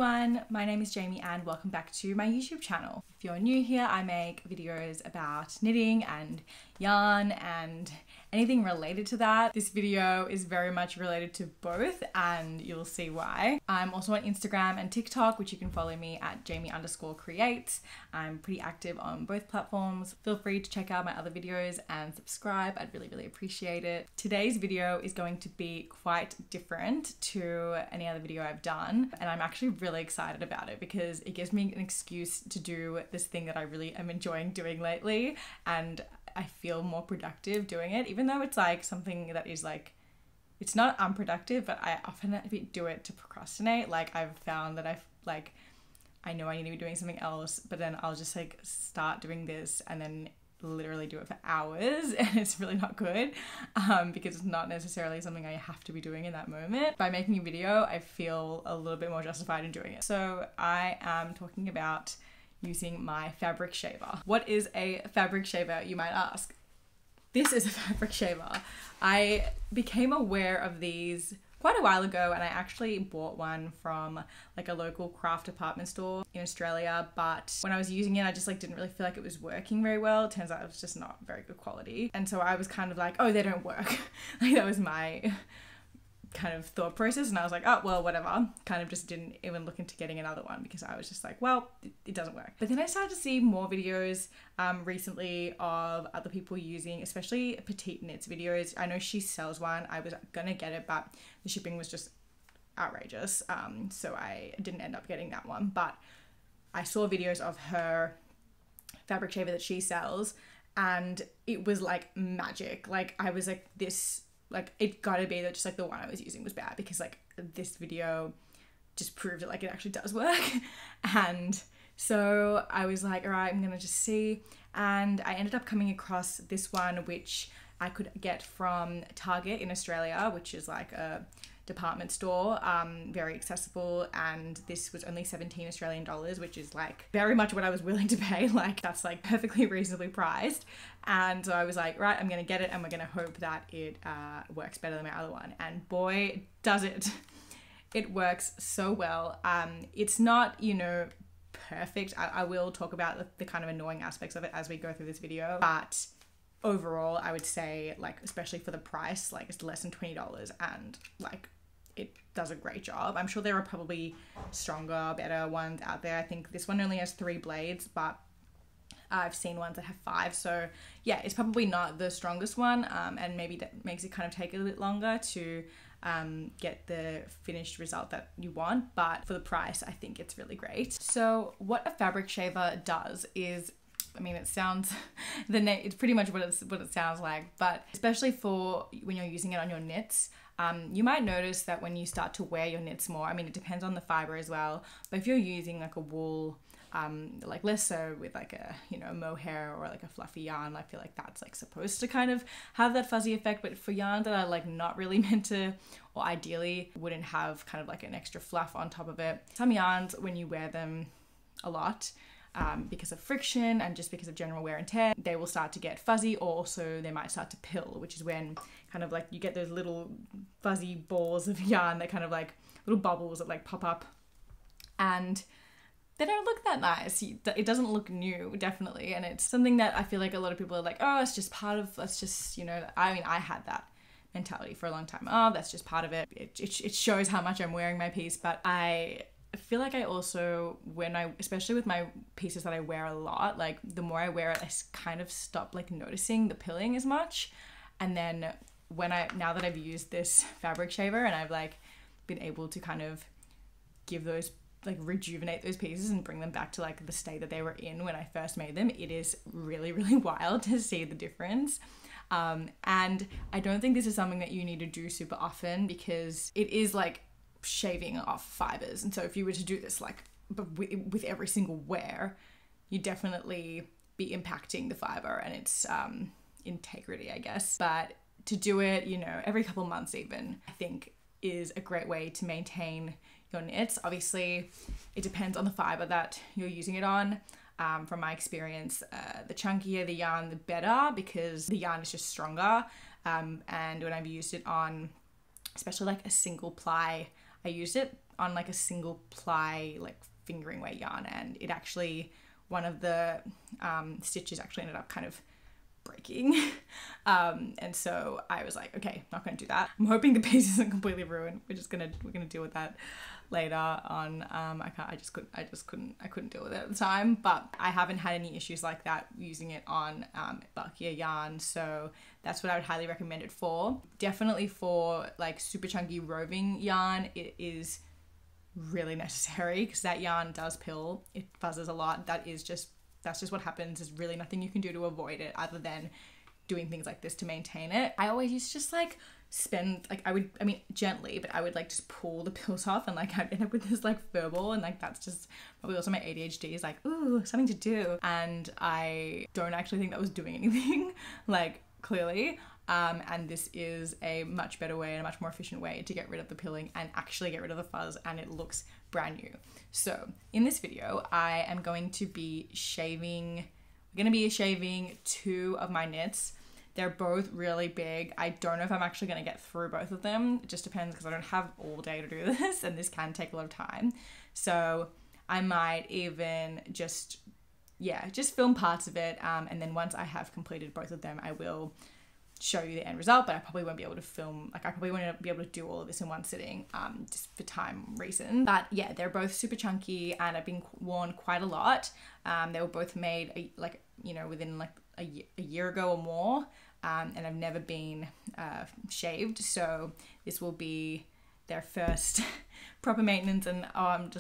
everyone, my name is Jamie and welcome back to my YouTube channel. If you're new here, I make videos about knitting and yarn and anything related to that. This video is very much related to both and you'll see why. I'm also on Instagram and TikTok, which you can follow me at Jamie_creates. I'm pretty active on both platforms. Feel free to check out my other videos and subscribe. I'd really appreciate it. Today's video is going to be quite different to any other video I've done, and I'm actually really excited about it because it gives me an excuse to do this thing that I really am enjoying doing lately, and I feel more productive doing it, even though it's like something that is like, it's not unproductive, but I often do it to procrastinate. Like I've found that I know I need to be doing something else, but then I'll just like start doing this and then literally do it for hours, and it's really not good because it's not necessarily something I have to be doing in that moment. By making a video, I feel a little bit more justified in doing it. So I am talking about using my fabric shaver. What is a fabric shaver, you might ask? This is a fabric shaver. I became aware of these quite a while ago, and I actually bought one from like a local craft department store in Australia, but when I was using it, I just like didn't really feel like it was working very well. It turns out it was just not very good quality. And so I was kind of like, oh, they don't work. Like that was my kind of thought process, and I was like, oh well, whatever. Kind of just didn't even look into getting another one because I was just like, well, it doesn't work. But then I started to see more videos recently of other people using, especially petite knits videos. I know she sells one. I was gonna get it, but the shipping was just outrageous, so I didn't end up getting that one. But I saw videos of her fabric shaver that she sells, and it was like magic. Like I was like, this, like it gotta be that just like the one I was using was bad, because like this video just proved that like it actually does work. And so I was like, all right, I'm gonna just see. And I ended up coming across this one, which I could get from Target in Australia, which is like a department store, very accessible, and this was only 17 Australian dollars, which is like very much what I was willing to pay. Like that's like perfectly reasonably priced. And so I was like, right, I'm gonna get it and we're gonna hope that it works better than my other one. And boy, does it. It works so well. It's not, you know, perfect. I will talk about the kind of annoying aspects of it as we go through this video, but overall I would say, like, especially for the price, like it's less than $20 and like it does a great job. I'm sure there are probably stronger, better ones out there. I think this one only has 3 blades, but I've seen ones that have 5. So yeah, it's probably not the strongest one, and maybe that makes it kind of take a little bit longer to get the finished result that you want. But for the price, I think it's really great. So what a fabric shaver does is, I mean, it sounds, it's pretty much what it sounds like, but especially for when you're using it on your knits, you might notice that when you start to wear your knits more, I mean, it depends on the fiber as well, but if you're using like a wool, like less so with like a, you know, mohair or like a fluffy yarn, I feel like that's like supposed to kind of have that fuzzy effect. But for yarn that are like not really meant to, or ideally wouldn't have kind of like an extra fluff on top of it, some yarns, when you wear them a lot, because of friction and just because of general wear and tear, they will start to get fuzzy, or also they might start to pill, which is when kind of like you get those little fuzzy balls of yarn that kind of like little bubbles that like pop up, and they don't look that nice. It doesn't look new, definitely, and it's something that I feel like a lot of people are like, oh, it's just part of, that's just, you know, I mean, I had that mentality for a long time. Oh, that's just part of it. It shows how much I'm wearing my piece, but I feel like I also, especially with my pieces that I wear a lot, like the more I wear it, I kind of stop like noticing the pilling as much. And then now that I've used this fabric shaver and I've like been able to kind of give those, like rejuvenate those pieces and bring them back to like the state that they were in when I first made them, it is really wild to see the difference. And I don't think this is something that you need to do super often, because it is like shaving off fibers. And so if you were to do this like with every single wear, you definitely be impacting the fiber and its integrity, I guess. But to do it, you know, every couple months even, I think is a great way to maintain your knits. Obviously it depends on the fiber that you're using it on. From my experience, the chunkier the yarn, the better, because the yarn is just stronger. And when I've used it on, especially like a single ply, I used it on like a single ply like fingering weight yarn, and it actually, one of the stitches actually ended up kind of breaking. And so I was like, okay, not gonna do that. I'm hoping the piece isn't completely ruined. We're gonna deal with that later on. I couldn't deal with it at the time, but I haven't had any issues like that using it on bulkier yarn, so that's what I would highly recommend it for. Definitely for like super chunky roving yarn, it is really necessary because that yarn does pill. It fuzzes a lot. That's just what happens. There's really nothing you can do to avoid it other than doing things like this to maintain it. I always used to just like spend, like I mean gently, but I would like just pull the pills off, and like I'd end up with this like fur ball, and like that's just probably also my ADHD is like, ooh, something to do. And I don't actually think that was doing anything, like clearly. And this is a much better way and a much more efficient way to get rid of the pilling and actually get rid of the fuzz, and it looks brand new. So in this video, I am going to be shaving, two of my knits. They're both really big. I don't know if I'm actually going to get through both of them. It just depends because I don't have all day to do this, and this can take a lot of time. So I might even just film parts of it. And then once I have completed both of them, I will show you the end result, but I probably won't be able to film, like I probably won't be able to do all of this in one sitting, just for time reasons. But yeah, they're both super chunky and have been worn quite a lot. They were both made within like a year ago or more, and I've never been shaved, so this will be their first proper maintenance. And I'm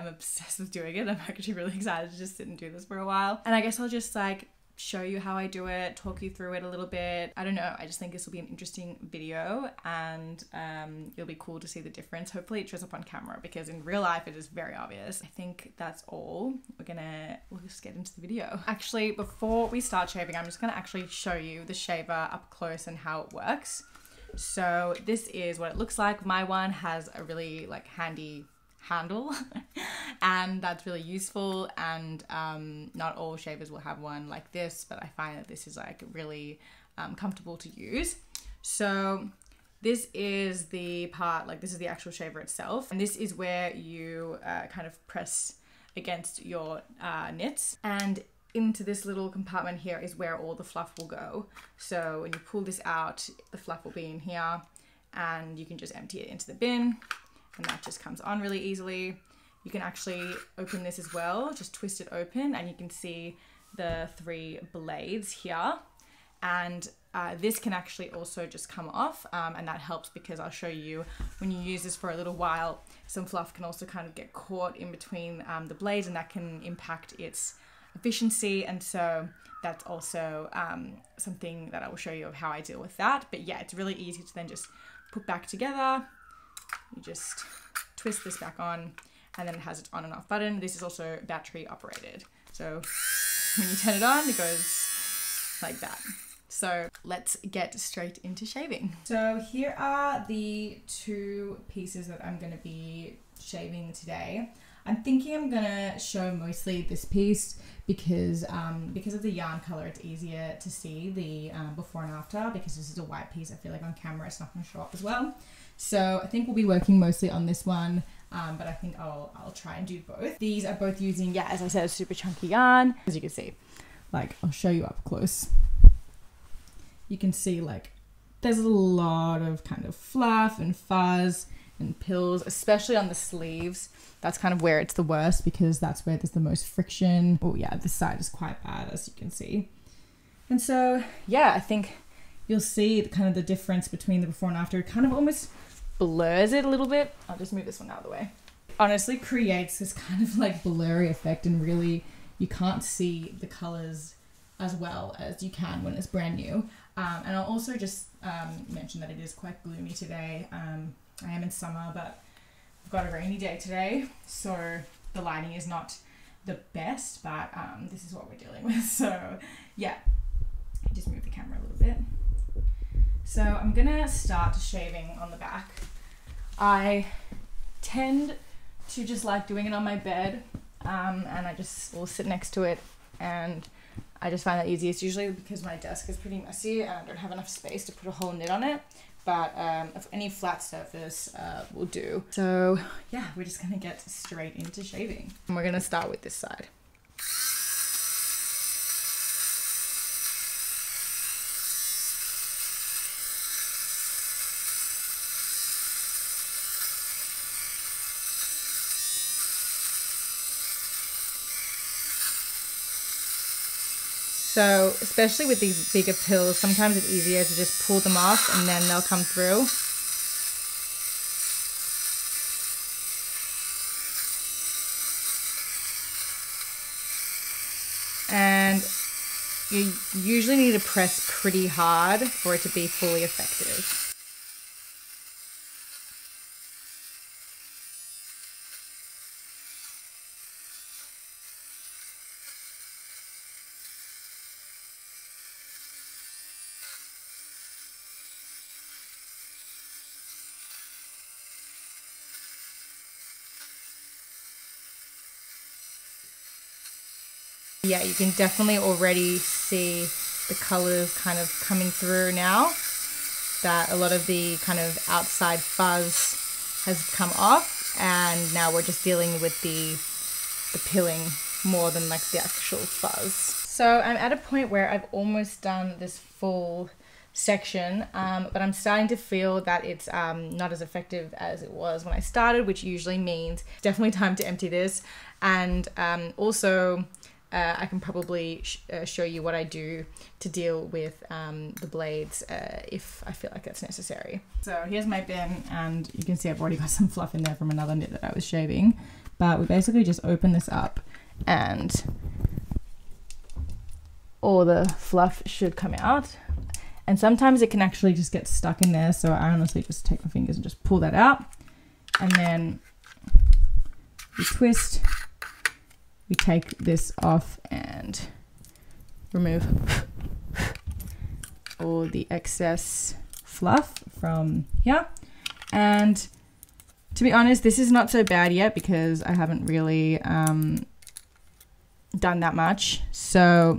obsessed with doing it. I'm actually really excited to just sit and do this for a while, and I guess I'll just like show you how I do it, talk you through it a little bit. I don't know, I just think this will be an interesting video, and it'll be cool to see the difference. Hopefully it shows up on camera because in real life it is very obvious. I think that's all. We'll just get into the video. Actually, before we start shaving, I'm just gonna actually show you the shaver up close and how it works. So this is what it looks like. My one has a really like handy handle and that's really useful, and not all shavers will have one like this, but I find that this is like really comfortable to use. So this is the part, like this is the actual shaver itself, and this is where you kind of press against your knits, and into this little compartment here is where all the fluff will go. So when you pull this out, the fluff will be in here, and you can just empty it into the bin, and that just comes on really easily. You can actually open this as well, just twist it open, and you can see the 3 blades here. And this can actually also just come off, and that helps because I'll show you when you use this for a little while, some fluff can also kind of get caught in between the blades, and that can impact its efficiency. And so that's also something that I will show you of how I deal with that. But yeah, it's really easy to then just put back together. You just twist this back on, and then it has its on and off button. This is also battery operated. So when you turn it on, it goes like that. So let's get straight into shaving. So here are the 2 pieces that I'm gonna be shaving today. I'm thinking I'm gonna show mostly this piece because of the yarn color, it's easier to see the before and after. Because this is a white piece, I feel like on camera it's not gonna show up as well. So I think we'll be working mostly on this one, but I think I'll try and do both. These are both using, yeah, as I said, super chunky yarn. As you can see, like I'll show you up close. You can see like there's a lot of kind of fluff and fuzz and pills, especially on the sleeves. That's kind of where it's the worst because that's where there's the most friction. Oh yeah, this side is quite bad, as you can see. And so yeah, I think you'll see kind of the difference between the before and after. It kind of almost blurs it a little bit. I'll just move this one out of the way. Honestly creates this kind of like blurry effect, and really you can't see the colors as well as you can when it's brand new. And I'll also just mention that it is quite gloomy today. I am in summer, but I've got a rainy day today, so the lighting is not the best, but this is what we're dealing with. So yeah, just move the camera a little bit. So I'm gonna start shaving on the back. I tend to just like doing it on my bed, and I just will sit next to it and I just find that easiest usually because my desk is pretty messy and I don't have enough space to put a whole knit on it. But if any flat surface will do. So yeah, we're just gonna get straight into shaving. And we're gonna start with this side. So especially with these bigger pills, sometimes it's easier to just pull them off and then they'll come through. And you usually need to press pretty hard for it to be fully effective. Yeah, you can definitely already see the colors kind of coming through now, that a lot of the kind of outside fuzz has come off, and now we're just dealing with the pilling more than like the actual fuzz. So I'm at a point where I've almost done this full section, but I'm starting to feel that it's not as effective as it was when I started, which usually means it's definitely time to empty this. And also I can probably show you what I do to deal with the blades if I feel like that's necessary. So here's my bin, and you can see I've already got some fluff in there from another knit that I was shaving. But we basically just open this up and all the fluff should come out. And sometimes it can actually just get stuck in there, so I honestly just take my fingers and just pull that out. And then we twist. We take this off and remove all the excess fluff from here. And to be honest, this is not so bad yet because I haven't really done that much. So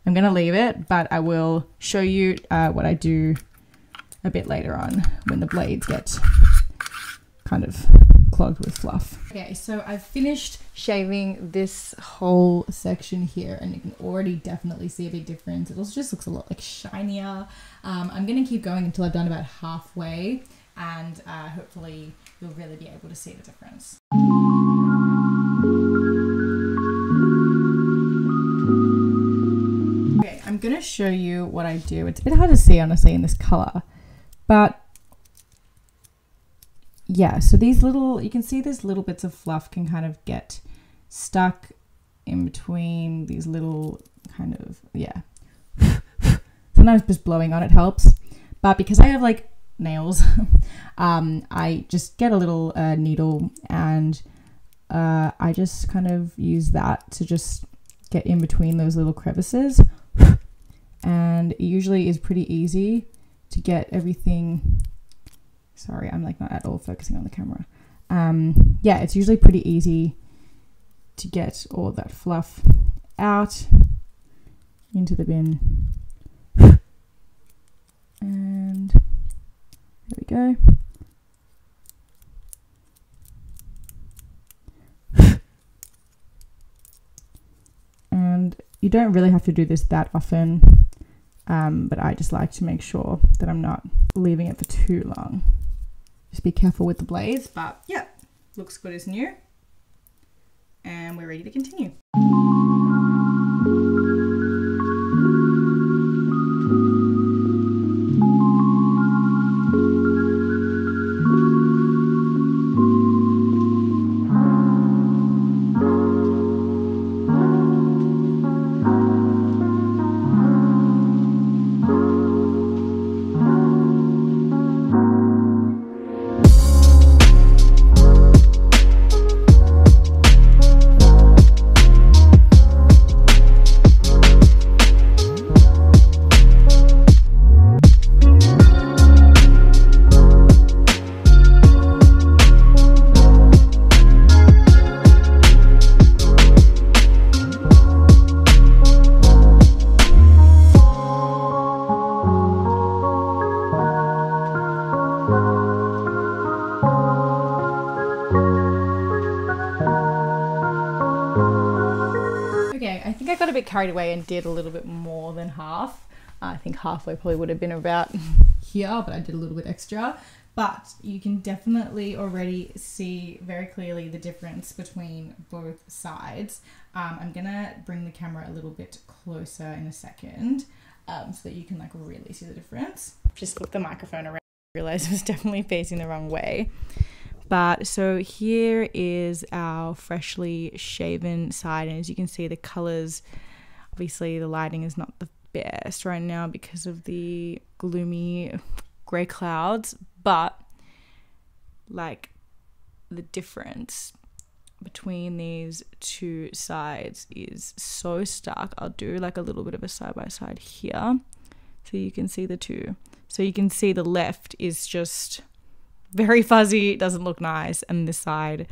I'm gonna leave it, but I will show you what I do a bit later on when the blades get kind of clogged with fluff. Okay, so I've finished shaving this whole section here, and you can already definitely see a big difference. It also just looks a lot like shinier. I'm gonna keep going until I've done about halfway, and hopefully you'll really be able to see the difference. Okay, I'm gonna show you what I do. It's a bit hard to see honestly in this color, but yeah, so these little, you can see these little bits of fluff can kind of get stuck in between these little kind of, yeah. Sometimes just blowing on it helps. But because I have like nails, I just get a little needle and I just kind of use that to just get in between those little crevices. And it usually is pretty easy to get everything. Sorry, I'm like not at all focusing on the camera. Yeah, it's usually pretty easy to get all that fluff out into the bin. And there we go. And you don't really have to do this that often, but I just like to make sure that I'm not leaving it for too long. Just be careful with the blades, but yeah, looks good as new. And we're ready to continue. carried away and did a little bit more than half. I think halfway probably would have been about here, but I did a little bit extra. But you can definitely already see very clearly the difference between both sides. I'm gonna bring the camera a little bit closer in a second so that you can like really see the difference. Just flip the microphone around. I realized it was definitely facing the wrong way. But so here is our freshly shaven side, and as you can see, the colors, obviously the lighting is not the best right now because of the gloomy grey clouds, but like the difference between these two sides is so stark. I'll do like a little bit of a side by side here so you can see the two. So you can see the left is just very fuzzy, it doesn't look nice, and this side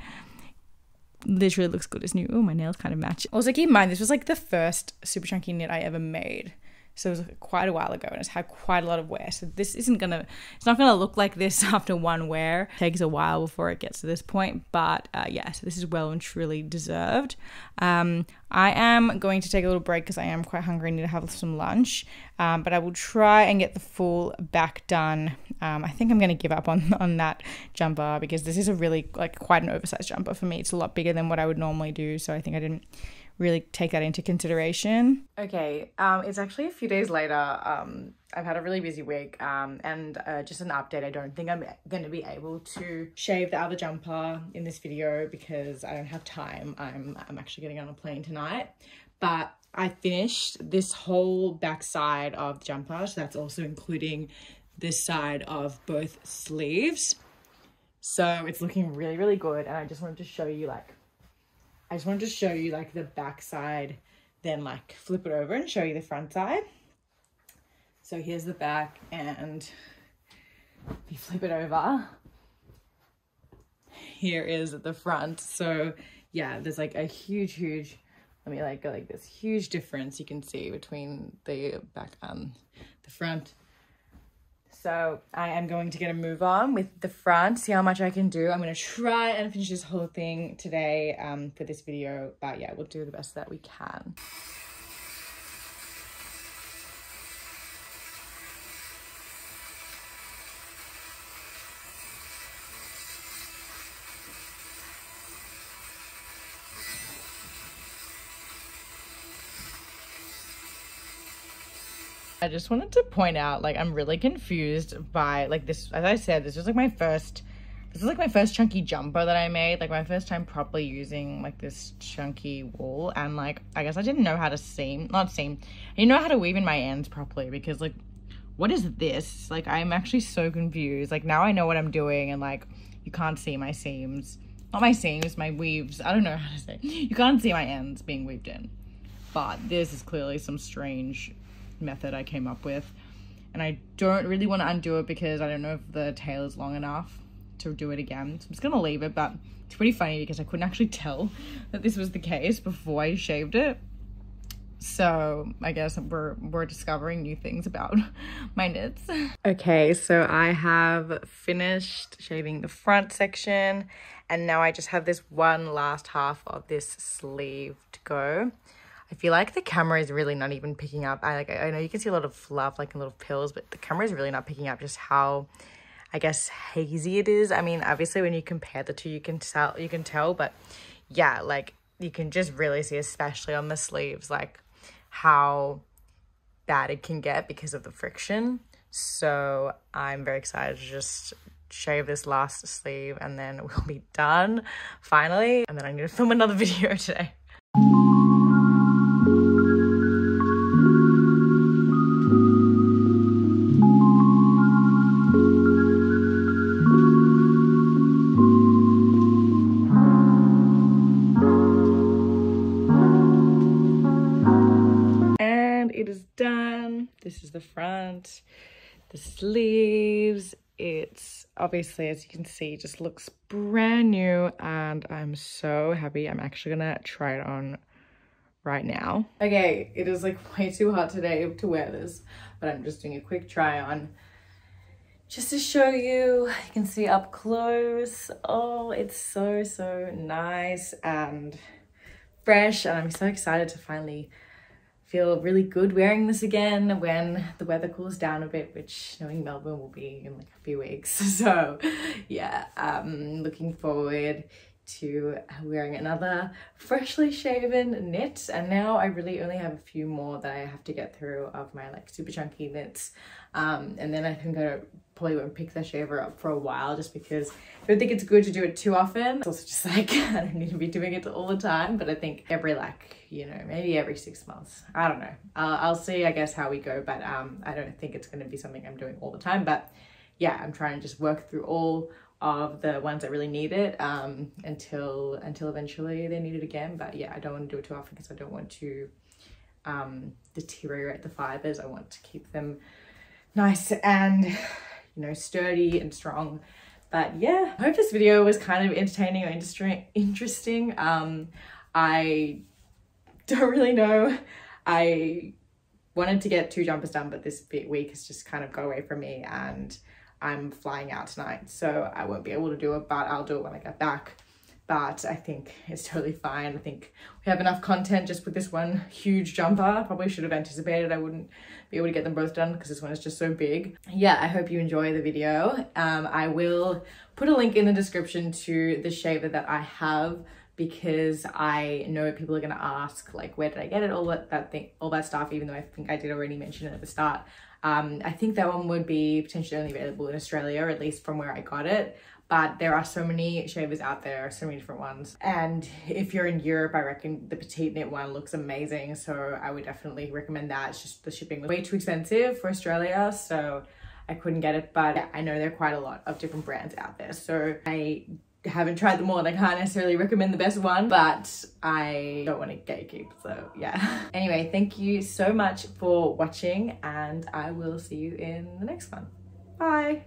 literally looks good as new. Oh, my nails kind of match. Also keep in mind, this was like the first super chunky knit I ever made. So it was quite a while ago and it's had quite a lot of wear. So this isn't gonna, it's not gonna look like this after one wear. It takes a while before it gets to this point, but yeah, so this is well and truly deserved. I am going to take a little break because I am quite hungry and need to have some lunch. But I will try and get the full back done. I think I'm gonna give up on that jumper because this is a really like quite an oversized jumper for me. It's a lot bigger than what I would normally do. So I think I didn't really take that into consideration. Okay, it's actually a few days later. I've had a really busy week and just an update. I don't think I'm going to be able to shave the other jumper in this video because I don't have time. I'm actually getting on a plane tonight, but I finished this whole back side of the jumper. So that's also including this side of both sleeves. So it's looking really, really good. And I just wanted to show you like the back side, then like flip it over and show you the front side. So here's the back, and if you flip it over, here is the front. So yeah, there's like a huge, let me like go like this huge difference you can see between the back and the front. So I am going to get a move on with the front, see how much I can do. I'm going to try and finish this whole thing today for this video. But yeah, we'll do the best that we can. I just wanted to point out, like, I'm really confused by, like, this, as I said, this is like my first chunky jumper that I made, like my first time properly using like this chunky wool, and like, I guess I didn't know how to I didn't know how to weave in my ends properly because like, what is this? Like, I'm actually so confused. Like, now I know what I'm doing, and like, you can't see my seams, not my seams, my weaves, I don't know how to say, you can't see my ends being weaved in, but this is clearly some strange method I came up with, and I don't really want to undo it because I don't know if the tail is long enough to do it again, so I'm just gonna leave it. But it's pretty funny because I couldn't actually tell that this was the case before I shaved it, so I guess we're discovering new things about my knits. Okay, so I have finished shaving the front section, and now I just have this one last half of this sleeve to go. I feel like the camera is really not even picking up. I know you can see a lot of fluff, like in little pills, but the camera is really not picking up just how, I guess, hazy it is. I mean, obviously when you compare the two, you can tell, but yeah, like you can just really see, especially on the sleeves, like how bad it can get because of the friction. So I'm very excited to just shave this last sleeve and then we'll be done finally. And then I need to film another video today. It is done. This is the front, the sleeves. It's obviously, as you can see, just looks brand new, and I'm so happy. I'm actually gonna try it on right now. Okay, it is like way too hot today to wear this, but I'm just doing a quick try on just to show you. You can see up close. Oh, it's so nice and fresh, and I'm so excited to finally feel really good wearing this again when the weather cools down a bit, which knowing Melbourne will be in like a few weeks. So yeah, looking forward to wearing another freshly shaven knit. And now I really only have a few more that I have to get through of my like super chunky knits, and then I think I probably won't pick the shaver up for a while, just because I don't think it's good to do it too often. It's also just like I don't need to be doing it all the time, but I think every like, you know, maybe every 6 months, I don't know, I'll see I guess how we go, but I don't think it's going to be something I'm doing all the time. But yeah, I'm trying to just work through all of the ones that really need it until eventually they need it again. But yeah, I don't want to do it too often because I don't want to deteriorate the fibers. I want to keep them nice and, you know, sturdy and strong. But yeah, I hope this video was kind of entertaining or interesting. I don't really know. I wanted to get 2 jumpers done, but this week has just kind of got away from me, and I'm flying out tonight, so I won't be able to do it, but I'll do it when I get back. But I think it's totally fine. I think we have enough content just with this one huge jumper. Probably should have anticipated I wouldn't be able to get them both done because this one is just so big. Yeah, I hope you enjoy the video. I will put a link in the description to the shaver that I have, because I know people are gonna ask like, where did I get it, all that stuff, even though I think I did already mention it at the start. I think that one would be potentially only available in Australia, or at least from where I got it. But there are so many shavers out there, so many different ones. And if you're in Europe, I reckon the petite knit one looks amazing. So I would definitely recommend that. It's just the shipping was way too expensive for Australia, so I couldn't get it. But yeah, I know there are quite a lot of different brands out there, so I haven't tried them all and I can't necessarily recommend the best one, but I don't want to gatekeep, so yeah. Anyway, thank you so much for watching, and I will see you in the next one. Bye.